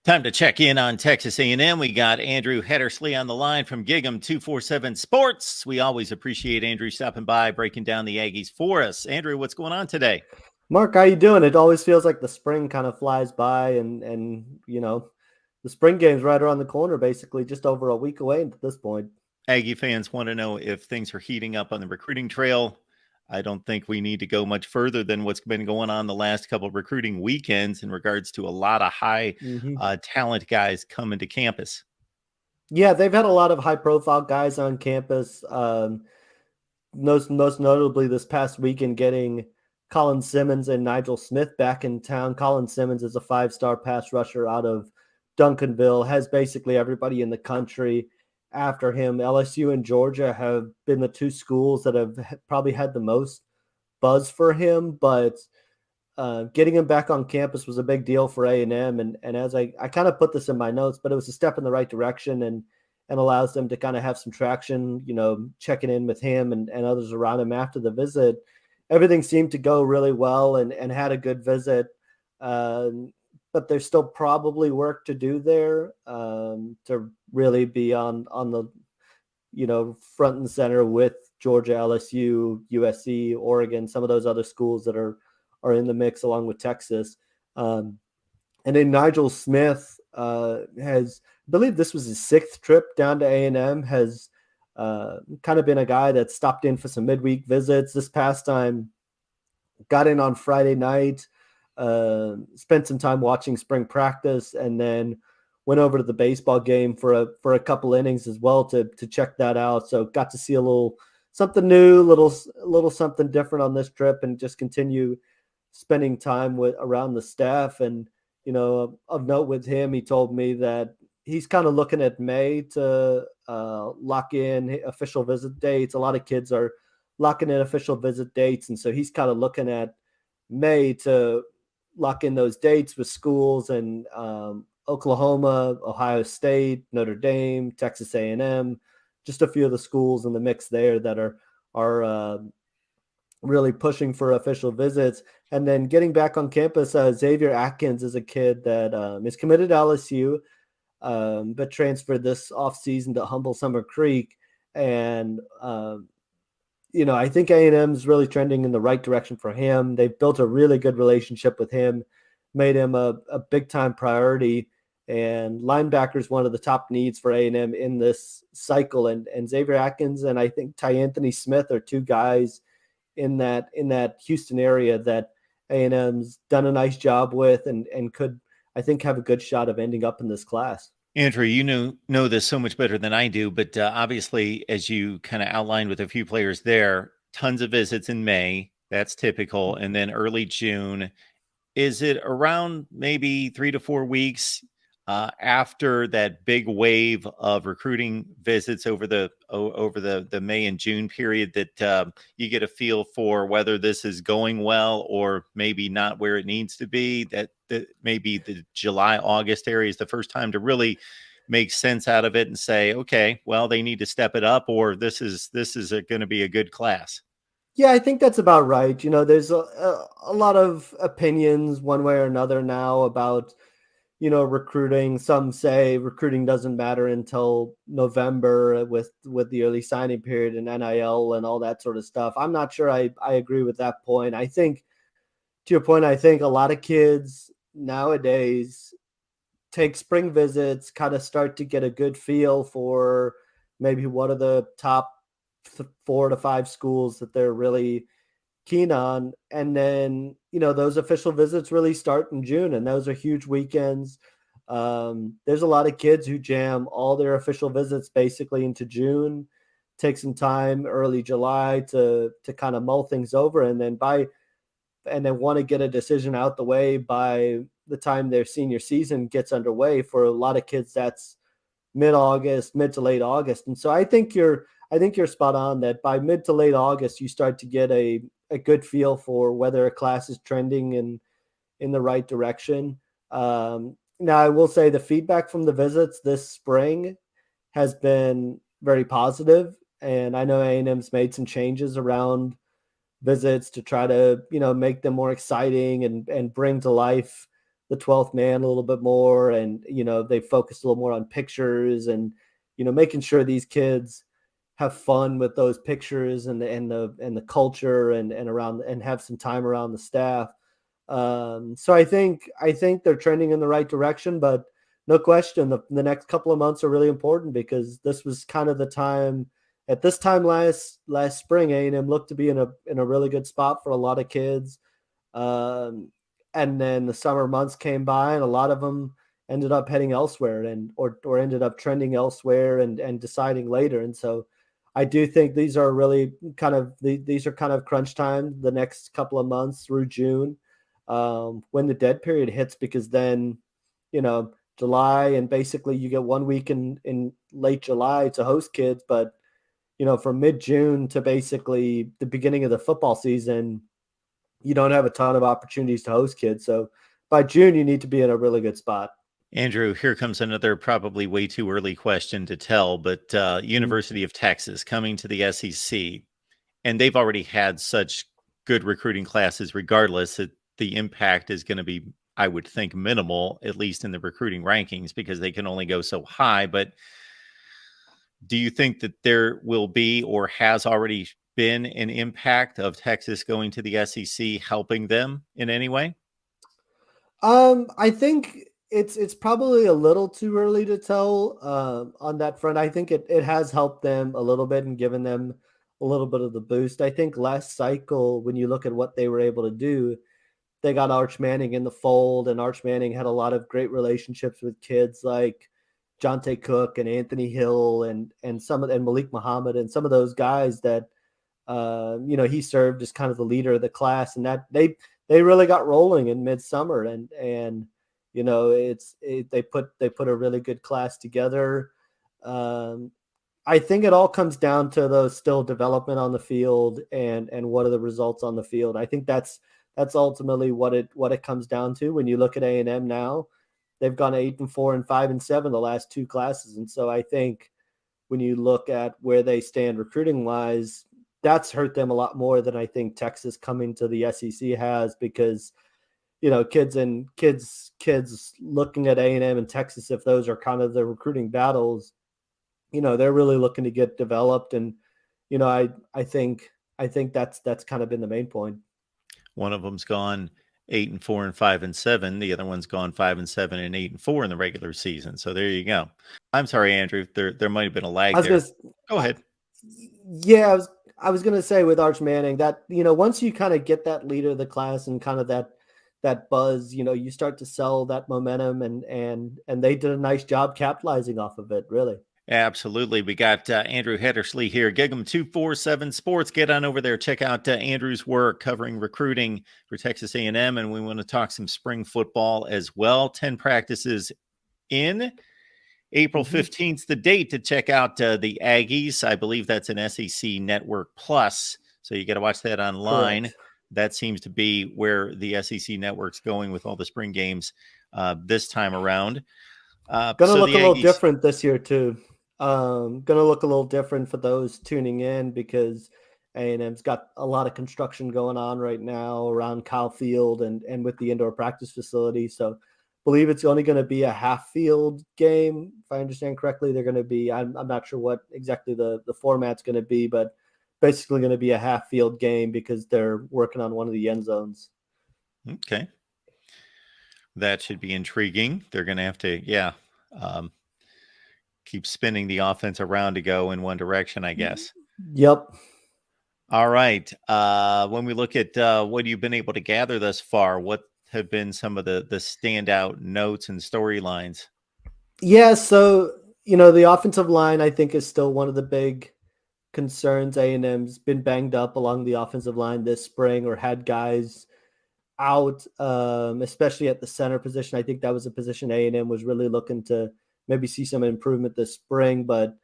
Time to check in on Texas A&M. We got Andrew Heddersley on the line from Gig'em 247 Sports. We always appreciate Andrew stopping by, breaking down the Aggies for us. Andrew, what's going on today? Mark, how you doing? It always feels like the spring kind of flies by, and the spring game's right around the corner, basically just over a week away at this point. Aggie fans want to know if things are heating up on the recruiting trail. I don't think we need to go much further than what's been going on the last couple of recruiting weekends in regards to a lot of high talent guys coming to campus. Yeah, they've had a lot of high-profile guys on campus. Most notably this past weekend, getting Colin Simmons and Nigel Smith back in town. Colin Simmons is a 5-star pass rusher out of Duncanville, has basically everybody in the country after him. LSU and Georgia have been the two schools that have probably had the most buzz for him, but getting him back on campus was a big deal for A&M. And as I kind of put this in my notes, but it was a step in the right direction and allows them to kind of have some traction, checking in with him and others around him after the visit. Everything seemed to go really well and had a good visit. But there's still probably work to do there to really be on the, front and center with Georgia, LSU, USC, Oregon, some of those other schools that are in the mix along with Texas. And then Nigel Smith has, I believe this was his 6th trip down to A&M, has kind of been a guy that stopped in for some midweek visits. This past time, got in on Friday night, spent some time watching spring practice, and then went over to the baseball game for a couple innings as well to check that out. So got to see a little something new, little something different on this trip, and just continue spending time around the staff. And of note with him, he told me that he's kind of looking at May to lock in official visit dates. A lot of kids are locking in official visit dates, and so he's kind of looking at May to lock in those dates with schools and Oklahoma, Ohio State, Notre Dame, Texas A&M, just a few of the schools in the mix there that are really pushing for official visits. And then getting back on campus, Xavier Atkins is a kid that is committed to LSU, but transferred this offseason to Humble Summer Creek. And, I think A&M is really trending in the right direction for him. They've built a really good relationship with him, made him a big-time priority. And linebacker is one of the top needs for A&M in this cycle. And Xavier Atkins and I think Ty Anthony Smith are two guys in that Houston area that A&M's done a nice job with and could, I think, have a good shot of ending up in this class. Andrew, you know this so much better than I do, but obviously, as you kind of outlined with a few players there, tons of visits in May. That's typical. And then early June. Is it around maybe 3 to 4 weeks after that big wave of recruiting visits over the May and June period that you get a feel for whether this is going well or maybe not where it needs to be? That maybe the July, August area is the first time to really make sense out of it and say, okay, well, they need to step it up, or this is going to be a good class. Yeah, I think that's about right. There's a lot of opinions one way or another now about, recruiting. Some say recruiting doesn't matter until November with the early signing period and NIL and all that sort of stuff. I'm not sure I agree with that point. I think, to your point, I think a lot of kids nowadays take spring visits, kind of start to get a good feel for maybe what are the top 4 to 5 schools that they're really keen on. And then, those official visits really start in June, and those are huge weekends. There's a lot of kids who jam all their official visits basically into June, take some time early July to kind of mull things over, and then want to get a decision out the way by the time their senior season gets underway. For a lot of kids, that's mid to late August. And so I think you're spot on that by mid to late August, you start to get a good feel for whether a class is trending in the right direction. Now, I will say the feedback from the visits this spring has been very positive, and I know A&M's made some changes around visits to try to, make them more exciting and bring to life the 12th man a little bit more, and they focused a little more on pictures and making sure these kids have fun with those pictures and the culture and around and have some time around the staff. So I think they're trending in the right direction, but no question the next couple of months are really important because this was kind of the time at this time last spring. A&M looked to be in a really good spot for a lot of kids. Um, and then the summer months came by, and a lot of them ended up heading elsewhere or ended up trending elsewhere and deciding later. And so I do think these are really these are kind of crunch time the next couple of months through June, when the dead period hits, because then July, and basically you get 1 week in late July to host kids, but from mid-June to basically the beginning of the football season, you don't have a ton of opportunities to host kids. So by June, you need to be in a really good spot. Andrew, here comes another probably way too early question to tell, but Mhm. University of Texas coming to the SEC, and they've already had such good recruiting classes regardless that the impact is going to be, I would think, minimal, at least in the recruiting rankings, because they can only go so high. But do you think that there will be or has already been an impact of Texas going to the SEC helping them in any way? I think it's probably a little too early to tell on that front. I think it has helped them a little bit and given them a little bit of the boost. I think last cycle, when you look at what they were able to do, they got Arch Manning in the fold, and Arch Manning had a lot of great relationships with kids like Jonte Cook and Anthony Hill and Malik Muhammad and some of those guys that he served as kind of the leader of the class, and that they really got rolling in midsummer, and they put a really good class together. Um, I think it all comes down to the still development on the field and what are the results on the field. I think that's ultimately what it comes down to. When you look at A&M now, they've gone 8-4 and 5-7 the last two classes, and so I think when you look at where they stand recruiting wise, that's hurt them a lot more than I think Texas coming to the SEC has, because kids looking at A&M and M and Texas, if those are kind of the recruiting battles, they're really looking to get developed. And I think that's kind of been the main point. One of them's gone 8-4 and 5-7. The other one's gone 5-7 and 8-4 in the regular season. So there you go. I'm sorry, Andrew. There might have been a I lag was gonna, there. Go ahead. yeah, I was gonna say with Arch Manning that once you kind of get that leader of the class and kind of that buzz, you start to sell that momentum, and they did a nice job capitalizing off of it, really. Absolutely. We got Andrew Heddersley here, Gig'em 247 Sports. Get on over there. Check out Andrew's work covering recruiting for Texas A&M, and we want to talk some spring football as well. 10 practices in. April Mhm. 15th, the date to check out the Aggies. I believe that's an SEC Network Plus, so you got to watch that online. Correct. That seems to be where the SEC Network's going with all the spring games this time around. Gonna So look the a little Aggies, different this year too. Gonna look a little different for those tuning in because A&M's got a lot of construction going on right now around Kyle Field and with the indoor practice facility. So believe it's only going to be a half field game. If I understand correctly, they're going to be, I'm not sure what exactly the format's going to be, but basically going to be a half field game because they're working on one of the end zones. okay, that should be intriguing. They're going to have to, yeah, um, keep spinning the offense around to go in one direction, I guess. Yep. All right. When we look at what you've been able to gather thus far, what have been some of the standout notes and storylines? Yeah. So, the offensive line, I think, is still one of the big concerns. A&M's been banged up along the offensive line this spring or had guys out, especially at the center position. I think that was a position A&M was really looking to maybe see some improvement this spring, but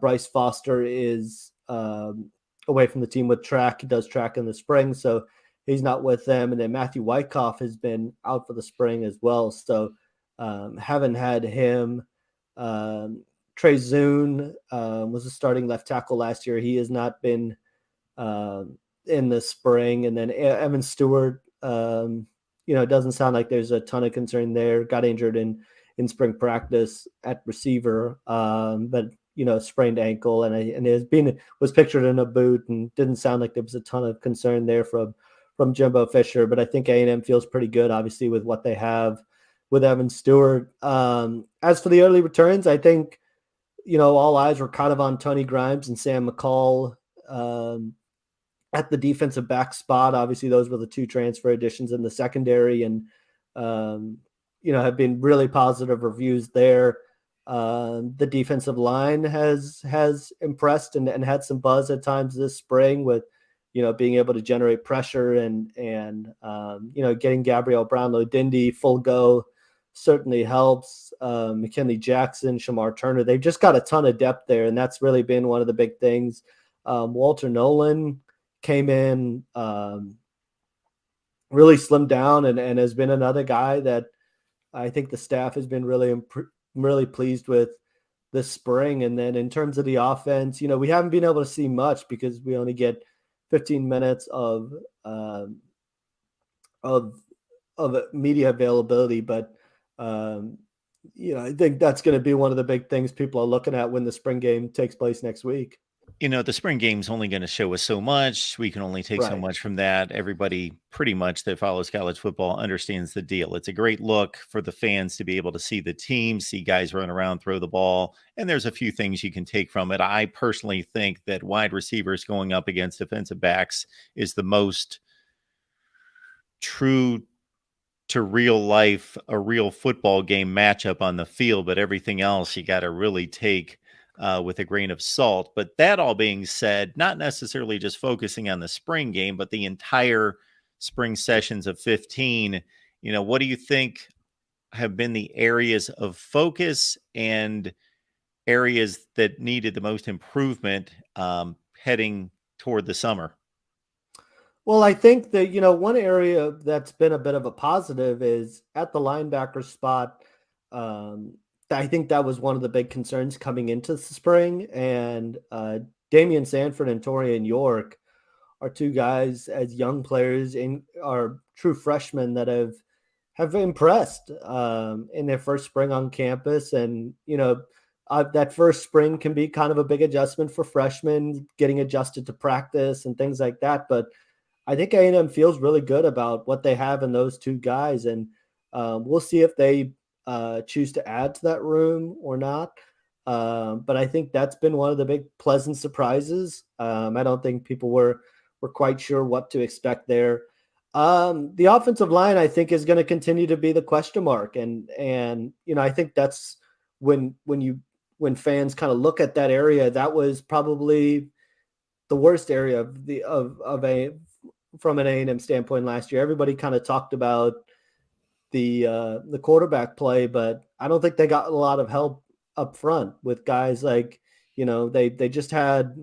Bryce Foster is away from the team with track. He does track in the spring, so he's not with them. And then Matthew Wyckoff has been out for the spring as well, so haven't had him. Um, Trey Zune was a starting left tackle last year. He has not been in the spring. And then Evan Stewart, it doesn't sound like there's a ton of concern there. Got injured in spring practice at receiver, but sprained ankle, and it was pictured in a boot, and didn't sound like there was a ton of concern there from Jimbo Fisher. But I think A&M feels pretty good, obviously, with what they have with Evan Stewart. As for the early returns, I think all eyes were kind of on Tony Grimes and Sam McCall at the defensive back spot. Obviously, those were the two transfer additions in the secondary, and have been really positive reviews there. The defensive line has impressed and had some buzz at times this spring with, being able to generate pressure and getting Gabrielle Brownlow-Dindy full go certainly helps. McKinley Jackson, Shamar Turner, they've just got a ton of depth there, and that's really been one of the big things. Walter Nolan came in, really slimmed down, and has been another guy that I think the staff has been really pleased with this spring. And then in terms of the offense, we haven't been able to see much because we only get 15 minutes of media availability. But I think that's going to be one of the big things people are looking at when the spring game takes place next week. The spring game's only going to show us so much. We can only take so Right. much from that. Everybody pretty much that follows college football understands the deal. It's a great look for the fans to be able to see the team, see guys run around, throw the ball, and there's a few things you can take from it. I personally think that wide receivers going up against defensive backs is the most true to real life, a real football game matchup on the field, but everything else you got to really take with a grain of salt. But that all being said, not necessarily just focusing on the spring game, but the entire spring sessions of 15, what do you think have been the areas of focus and areas that needed the most improvement heading toward the summer? Well, I think that, one area that's been a bit of a positive is at the linebacker spot. I think that was one of the big concerns coming into the spring. And Damian Sanford and Torian York are two guys as young players are true freshmen that have impressed in their first spring on campus. And, that first spring can be kind of a big adjustment for freshmen, getting adjusted to practice and things like that. But I think A&M feels really good about what they have in those two guys, and we'll see if they choose to add to that room or not. But I think that's been one of the big pleasant surprises. I don't think people were quite sure what to expect there. The offensive line, I think, is going to continue to be the question mark, and I think that's when fans kind of look at that area, that was probably the worst area from an A&M standpoint last year. Everybody kind of talked about the quarterback play, but I don't think they got a lot of help up front with guys like, they just had,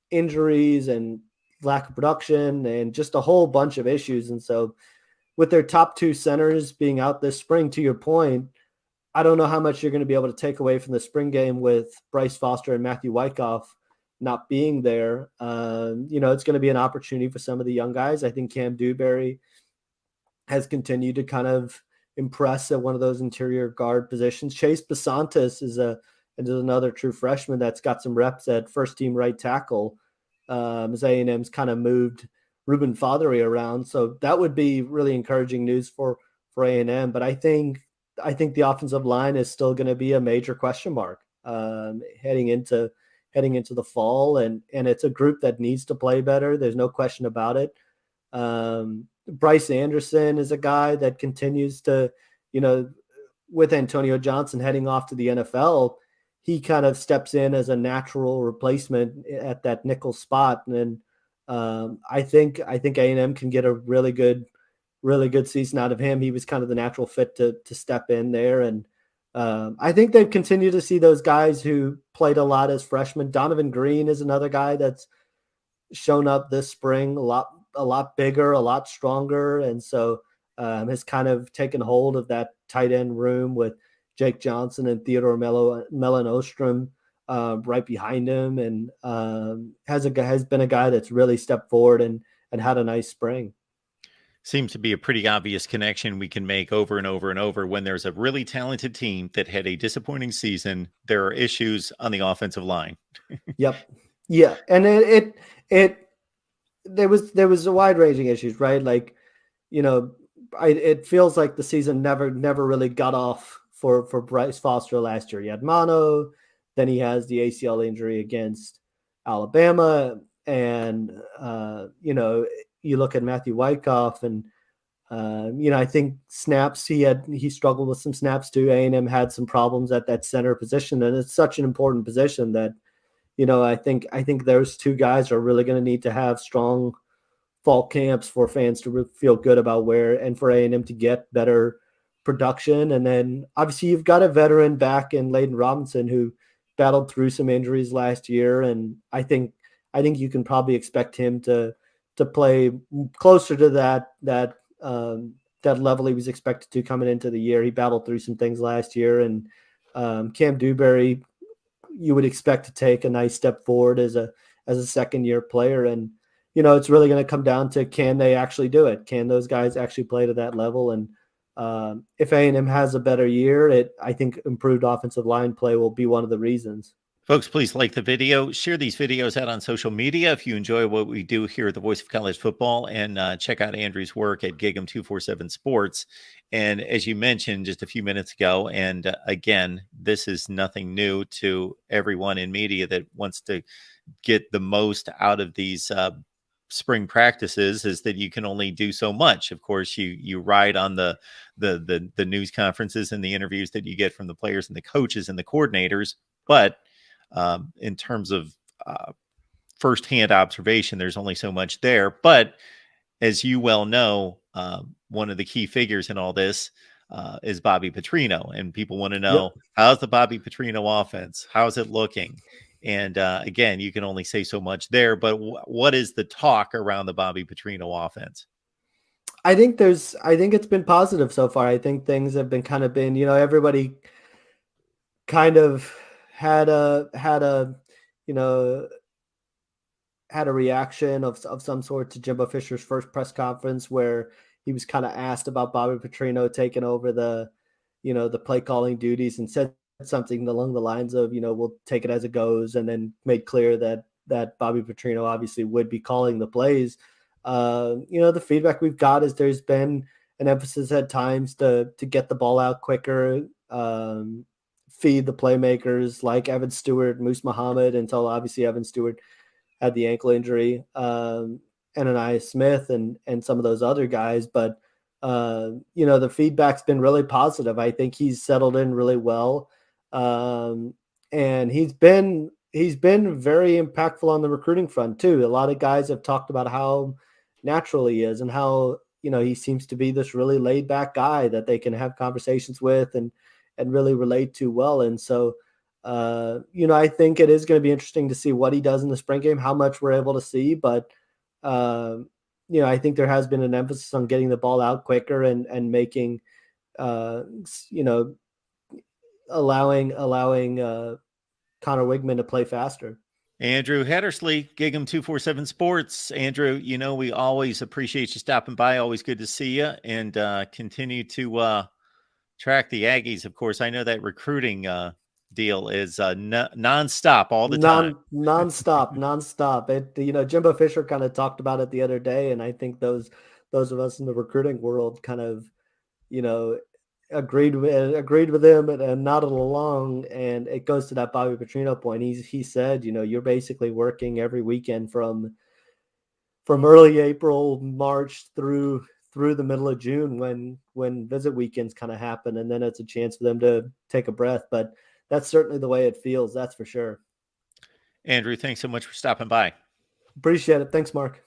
injuries and lack of production and just a whole bunch of issues. And so with their top two centers being out this spring, to your point, I don't know how much you're going to be able to take away from the spring game with Bryce Foster and Matthew Wyckoff not being there. It's going to be an opportunity for some of the young guys. I think Cam Dewberry has continued to kind of impress at one of those interior guard positions. Chase Basantis is another true freshman that's got some reps at first team right tackle, as A&M's kind of moved Ruben Fothery around. So that would be really encouraging news for A&M. But I think the offensive line is still going to be a major question mark heading into the fall, and it's a group that needs to play better. There's no question about it. Bryce Anderson is a guy that continues to, with Antonio Johnson heading off to the NFL, he kind of steps in as a natural replacement at that nickel spot. And I think A&M can get a really good season out of him. He was kind of the natural fit to step in there. And I think they've continued to see those guys who played a lot as freshmen. Donovan Green is another guy that's shown up this spring a lot bigger, a lot stronger. And so has kind of taken hold of that tight end room with Jake Johnson and Theodore Mellon Ostrom right behind him. And has been a guy that's really stepped forward and had a nice spring. Seems to be a pretty obvious connection we can make over and over and over. When there's a really talented team that had a disappointing season, there are issues on the offensive line. Yep. Yeah, and it there was a wide ranging issues, right? Like, you know, it feels like the season never really got off for Bryce Foster last year. He had mono, then he has the ACL injury against Alabama, and you look at Matthew Wyckoff, and I think snaps he struggled with some snaps too. A&M had some problems at that center position, and it's such an important position that I think those two guys are really going to need to have strong fall camps for fans to feel good about where, and for A&M to get better production. And then obviously you've got a veteran back in Layden Robinson who battled through some injuries last year, and I think you can probably expect him to play closer to that level he was expected to coming into the year. He battled through some things last year, and Cam Dewberry, you would expect to take a nice step forward as a second year player. And it's really going to come down to, can they actually do it? Can those guys actually play to that level? And if A&M has a better year, I think improved offensive line play will be one of the reasons. Folks, please like the video, share these videos out on social media if you enjoy what we do here at the Voice of College Football, and check out Andrew's work at Gig'em 247 Sports. And as you mentioned just a few minutes ago, and again, this is nothing new to everyone in media that wants to get the most out of these spring practices, is that you can only do so much. Of course, you ride on the news conferences and the interviews that you get from the players and the coaches and the coordinators, but in terms of firsthand observation, there's only so much there. But as you well know, one of the key figures in all this is Bobby Petrino, and people want to know, Yep. how's the Bobby Petrino offense? How's it looking? And again, you can only say so much there. But what is the talk around the Bobby Petrino offense? I think it's been positive so far. I think things have been everybody kind of had a you know had a reaction of some sort to Jimbo Fisher's first press conference, where he was kind of asked about Bobby Petrino taking over the play calling duties, and said something along the lines of, we'll take it as it goes, and then made clear that Bobby Petrino obviously would be calling the plays. The feedback we've got is there's been an emphasis at times to get the ball out quicker, feed the playmakers like Evan Stewart, Moose Muhammad, until obviously Evan Stewart had the ankle injury, Ananias Smith, and some of those other guys. But the feedback's been really positive. I think he's settled in really well, and he's been very impactful on the recruiting front too. A lot of guys have talked about how natural he is, and how he seems to be this really laid back guy that they can have conversations with and really relate to well. And so I think it is going to be interesting to see what he does in the spring game, how much we're able to see. But I think there has been an emphasis on getting the ball out quicker, and making allowing Connor Wigman to play faster. Andrew Hattersley, Gig'em 247 Sports. Andrew, we always appreciate you stopping by. Always good to see you, and continue to track the Aggies. Of course, I know that recruiting deal is nonstop all the time. Nonstop. Jimbo Fisher kind of talked about it the other day, and I think those of us in the recruiting world kind of, agreed with him, and nodded along. And it goes to that Bobby Petrino point. He said, you're basically working every weekend from early April, March through the middle of June, when visit weekends kind of happen, and then it's a chance for them to take a breath. But that's certainly the way it feels, that's for sure. Andrew, thanks so much for stopping by. Appreciate it. Thanks, Mark.